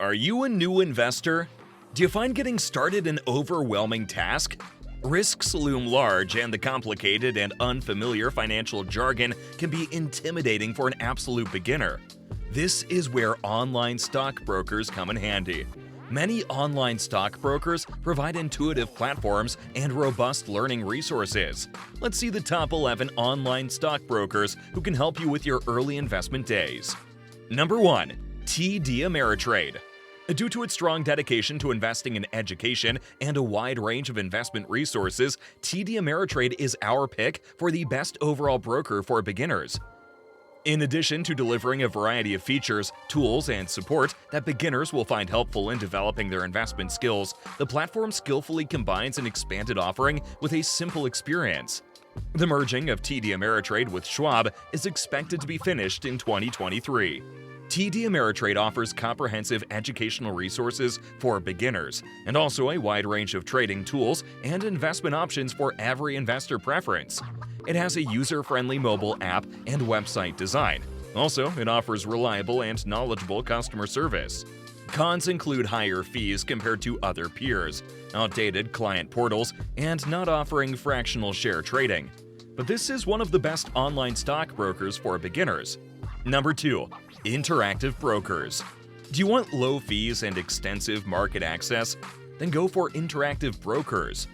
Are you a new investor? Do you find getting started an overwhelming task? Risks loom large, and the complicated and unfamiliar financial jargon can be intimidating for an absolute beginner. This is where online stockbrokers come in handy. Many online stockbrokers provide intuitive platforms and robust learning resources. Let's see the top 11 online stockbrokers who can help you with your early investment days. Number 1. TD Ameritrade. Due to its strong dedication to investing in education and a wide range of investment resources, TD Ameritrade is our pick for the best overall broker for beginners. In addition to delivering a variety of features, tools, and support that beginners will find helpful in developing their investment skills, the platform skillfully combines an expanded offering with a simple experience. The merging of TD Ameritrade with Schwab is expected to be finished in 2023. TD Ameritrade offers comprehensive educational resources for beginners and also a wide range of trading tools and investment options for every investor preference. It has a user-friendly mobile app and website design. Also, it offers reliable and knowledgeable customer service. Cons include higher fees compared to other peers, outdated client portals, and not offering fractional share trading. But this is one of the best online stockbrokers for beginners. Number 2. Interactive brokers. Do you want low fees and extensive market access? Then go for Interactive Brokers.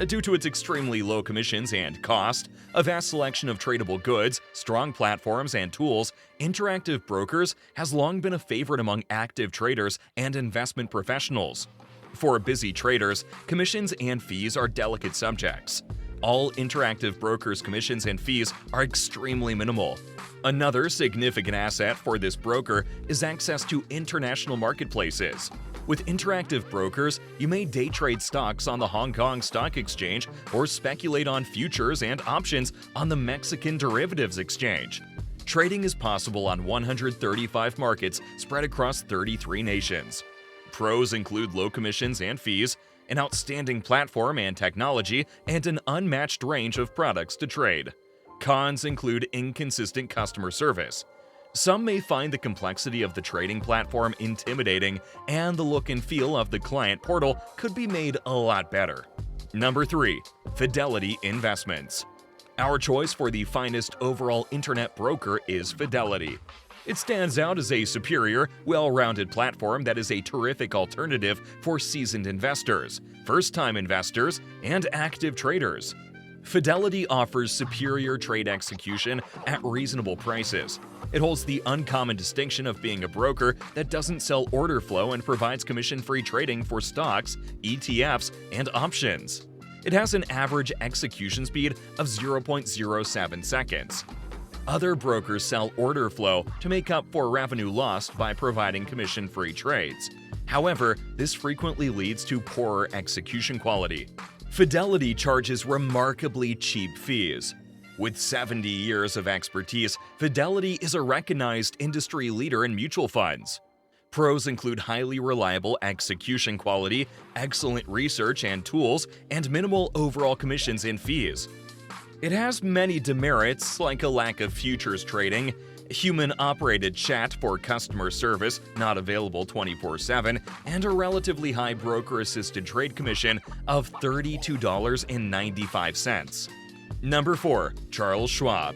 Due to its extremely low commissions and cost, a vast selection of tradable goods, strong platforms, and tools, Interactive Brokers has long been a favorite among active traders and investment professionals. For busy traders, commissions and fees are delicate subjects. All Interactive Brokers' commissions and fees are extremely minimal. Another significant asset for this broker is access to international marketplaces. With Interactive Brokers, you may day trade stocks on the Hong Kong Stock Exchange or speculate on futures and options on the Mexican Derivatives Exchange. Trading is possible on 135 markets spread across 33 nations. Pros include low commissions and fees, an outstanding platform and technology, and an unmatched range of products to trade. Cons include inconsistent customer service. Some may find the complexity of the trading platform intimidating, and the look and feel of the client portal could be made a lot better. Number 3. Fidelity Investments. Our choice for the finest overall internet broker is Fidelity. It stands out as a superior, well-rounded platform that is a terrific alternative for seasoned investors, first-time investors, and active traders. Fidelity offers superior trade execution at reasonable prices. It holds the uncommon distinction of being a broker that doesn't sell order flow and provides commission-free trading for stocks, ETFs, and options. It has an average execution speed of 0.07 seconds. Other brokers sell order flow to make up for revenue lost by providing commission-free trades. However, this frequently leads to poorer execution quality. Fidelity charges remarkably cheap fees. With 70 years of expertise, Fidelity is a recognized industry leader in mutual funds. Pros include highly reliable execution quality, excellent research and tools, and minimal overall commissions and fees. It has many demerits like a lack of futures trading, human-operated chat for customer service not available 24/7, and a relatively high broker-assisted trade commission of $32.95. Number 4. Charles Schwab.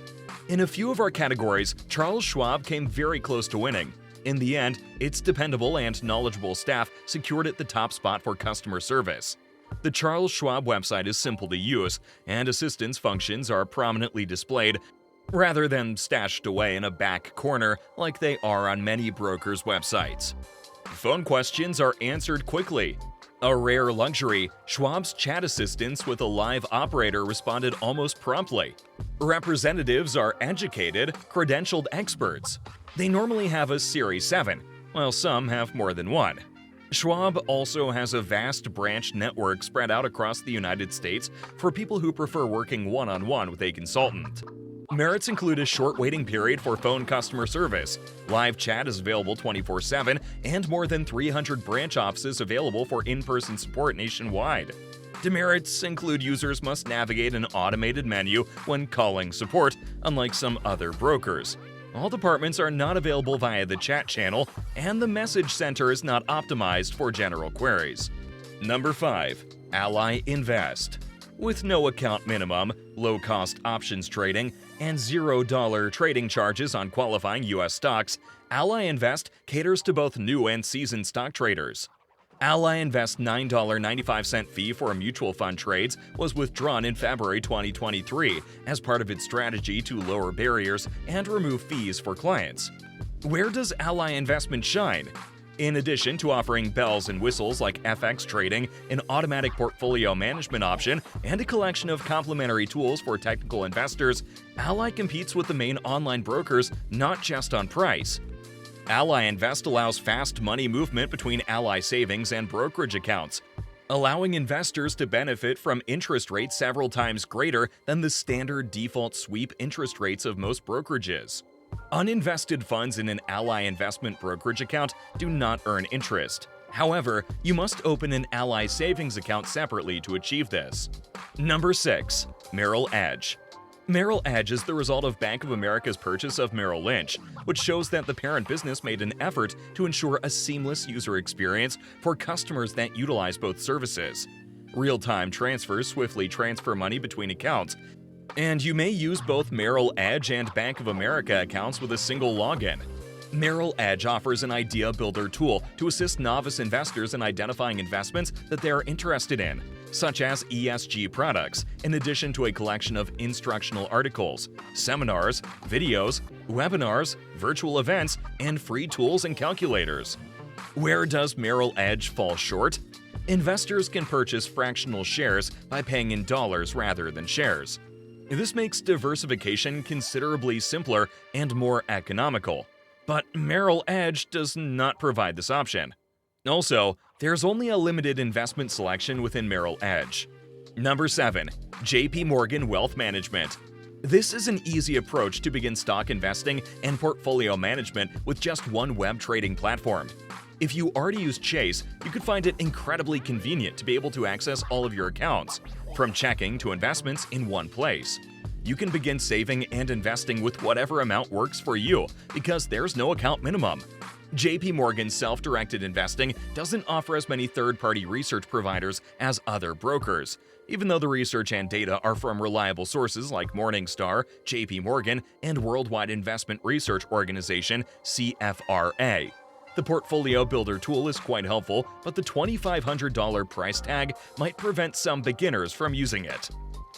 In a few of our categories, Charles Schwab came very close to winning. In the end, its dependable and knowledgeable staff secured it the top spot for customer service. The Charles Schwab website is simple to use, and assistance functions are prominently displayed rather than stashed away in a back corner like they are on many brokers' websites. Phone questions are answered quickly. A rare luxury, Schwab's chat assistants with a live operator responded almost promptly. Representatives are educated, credentialed experts. They normally have a Series 7, while some have more than one. Schwab also has a vast branch network spread out across the United States for people who prefer working one-on-one with a consultant. Merits include a short waiting period for phone customer service, live chat is available 24/7, and more than 300 branch offices available for in-person support nationwide. Demerits include users must navigate an automated menu when calling support, unlike some other brokers. All departments are not available via the chat channel, and the message center is not optimized for general queries. Number 5. Ally Invest. With no account minimum, low-cost options trading, and $0 trading charges on qualifying U.S. stocks, Ally Invest caters to both new and seasoned stock traders. Ally Invest's $9.95 fee for mutual fund trades was withdrawn in February 2023 as part of its strategy to lower barriers and remove fees for clients. Where does Ally Investment shine? In addition to offering bells and whistles like FX trading, an automatic portfolio management option, and a collection of complementary tools for technical investors, Ally competes with the main online brokers not just on price. Ally Invest allows fast money movement between Ally savings and brokerage accounts, allowing investors to benefit from interest rates several times greater than the standard default sweep interest rates of most brokerages. Uninvested funds in an Ally investment brokerage account do not earn interest. However, you must open an Ally savings account separately to achieve this. Number 6. Merrill Edge. Merrill Edge is the result of Bank of America's purchase of Merrill Lynch, which shows that the parent business made an effort to ensure a seamless user experience for customers that utilize both services. Real-time transfers swiftly transfer money between accounts, and you may use both Merrill Edge and Bank of America accounts with a single login. Merrill Edge offers an idea builder tool to assist novice investors in identifying investments that they are interested in, such as ESG products, in addition to a collection of instructional articles, seminars, videos, webinars, virtual events, and free tools and calculators. Where does Merrill Edge fall short? Investors can purchase fractional shares by paying in dollars rather than shares. This makes diversification considerably simpler and more economical. But Merrill Edge does not provide this option. Also, there's only a limited investment selection within Merrill Edge. Number 7. JP Morgan Wealth Management. This is an easy approach to begin stock investing and portfolio management with just one web trading platform. If you already use Chase, you could find it incredibly convenient to be able to access all of your accounts, from checking to investments, in one place. You can begin saving and investing with whatever amount works for you because there's no account minimum. JP Morgan's self-directed investing doesn't offer as many third-party research providers as other brokers, even though the research and data are from reliable sources like Morningstar, JP Morgan, and Worldwide Investment Research Organization (CFRA). The Portfolio Builder tool is quite helpful, but the $2,500 price tag might prevent some beginners from using it.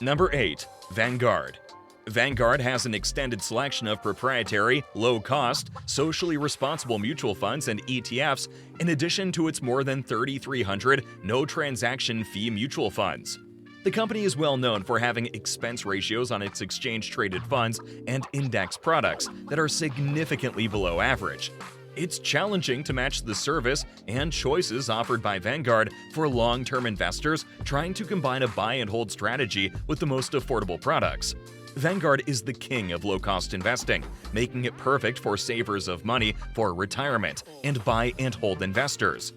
Number 8. Vanguard. Vanguard has an extended selection of proprietary, low-cost, socially responsible mutual funds and ETFs, in addition to its more than 3,300 no-transaction fee mutual funds. The company is well known for having expense ratios on its exchange-traded funds and index products that are significantly below average. It's challenging to match the service and choices offered by Vanguard for long-term investors trying to combine a buy-and-hold strategy with the most affordable products. Vanguard is the king of low-cost investing, making it perfect for savers of money for retirement and buy-and-hold investors.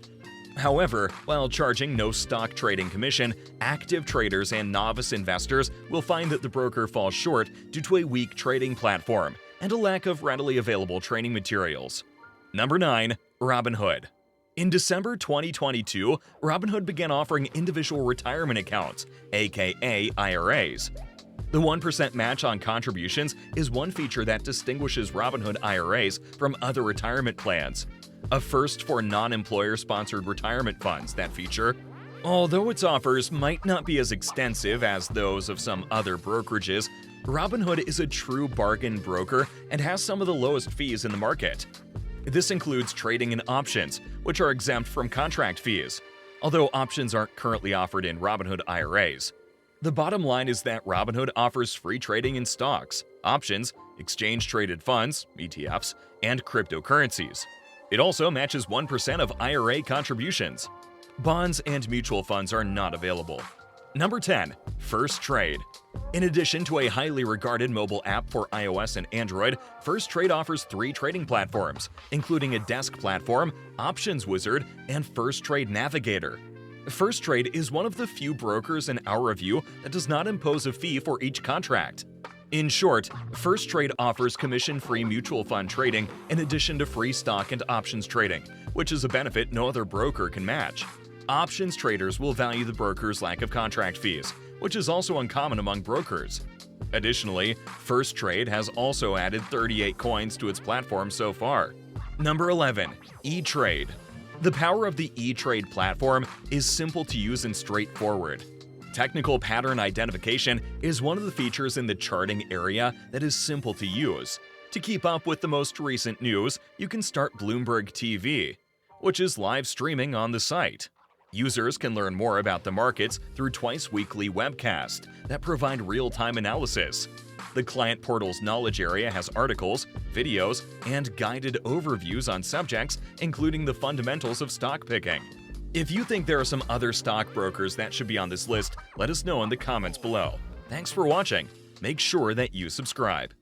However, while charging no stock trading commission, active traders and novice investors will find that the broker falls short due to a weak trading platform and a lack of readily available training materials. Number 9. Robinhood. In December 2022, Robinhood began offering individual retirement accounts, aka IRAs. The 1% match on contributions is one feature that distinguishes Robinhood IRAs from other retirement plans. A first for non-employer-sponsored retirement funds, that feature. Although its offers might not be as extensive as those of some other brokerages, Robinhood is a true bargain broker and has some of the lowest fees in the market. This includes trading in options, which are exempt from contract fees, although options aren't currently offered in Robinhood IRAs. The bottom line is that Robinhood offers free trading in stocks, options, exchange-traded funds, ETFs, and cryptocurrencies. It also matches 1% of IRA contributions. Bonds and mutual funds are not available. Number 10. First Trade. In addition to a highly regarded mobile app for iOS and Android, First Trade offers 3 trading platforms, including a desk platform, Options Wizard, and First Trade Navigator. First Trade is one of the few brokers in our review that does not impose a fee for each contract. In short, First Trade offers commission-free mutual fund trading in addition to free stock and options trading, which is a benefit no other broker can match. Options traders will value the broker's lack of contract fees, which is also uncommon among brokers. Additionally, First Trade has also added 38 coins to its platform so far. Number 11. E-Trade. The power of the E-Trade platform is simple to use and straightforward. Technical pattern identification is one of the features in the charting area that is simple to use. To keep up with the most recent news, you can start Bloomberg TV, which is live streaming on the site. Users can learn more about the markets through twice-weekly webcasts that provide real-time analysis. The client portal's knowledge area has articles, videos, and guided overviews on subjects, including the fundamentals of stock picking. If you think there are some other stockbrokers that should be on this list, let us know in the comments below. Thanks for watching. Make sure that you subscribe.